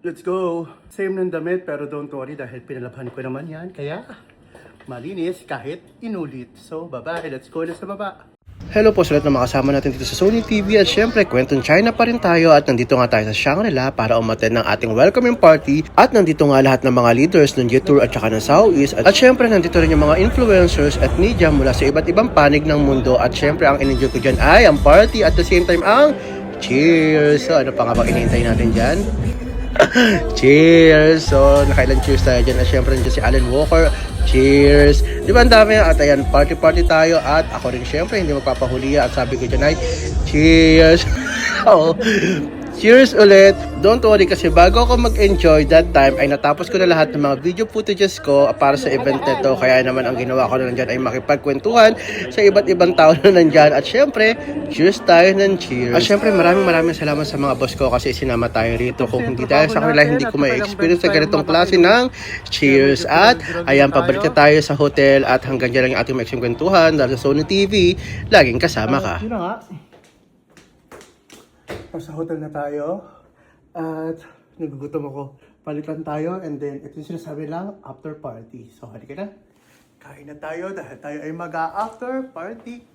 Let's go! Same ng damit pero don't worry dahil pinalabhan ko naman yan. Kaya malinis kahit inulit. So bye-bye, let's go na sa baba. Hello po sa lahat na makasama natin dito sa Sony TV at syempre kwentong China pa rin tayo at nandito nga tayo sa Shangri-La para umattend ng ating welcoming party at nandito nga lahat ng mga leaders ng J-Tour at saka ng Southeast at syempre nandito rin yung mga influencers at media mula sa iba't ibang panig ng mundo at syempre ang in-enjoy ko dyan ay ang party at the same time ang cheers! So ano pa nga ba hinihintay natin dyan? Cheers! So, nakailan cheers tayo dyan. At syempre, nandiyan si Alan Walker. Cheers! Di ba ang dami? At ayan, party-party tayo. At ako rin syempre, hindi magpapahuli. At sabi ko dyan ay, cheers! Oh, cheers ulit! Don't worry kasi bago ako mag-enjoy that time ay natapos ko na lahat ng mga video footages ko para sa event nito. Kaya naman ang ginawa ko na nandyan ay makipagkwentuhan sa iba't ibang tao na nandyan. At syempre, cheers tayo ng cheers. At syempre, maraming salamat sa mga boss ko kasi sinama tayo rito. Kung hindi dahil sa kanila, hindi ko may experience sa ganitong klase ng cheers. At ayan, pabalik na tayo sa hotel at hanggang dyan lang yung ating maiksing kwentuhan dahil sa Sony TV, laging kasama ka. Yun na nga. Nasa hotel na tayo at nagugutom ako. Palitan tayo and then ito yung sinasabi lang after party. So halika na. Kain na tayo dahil tayo ay mag-after party.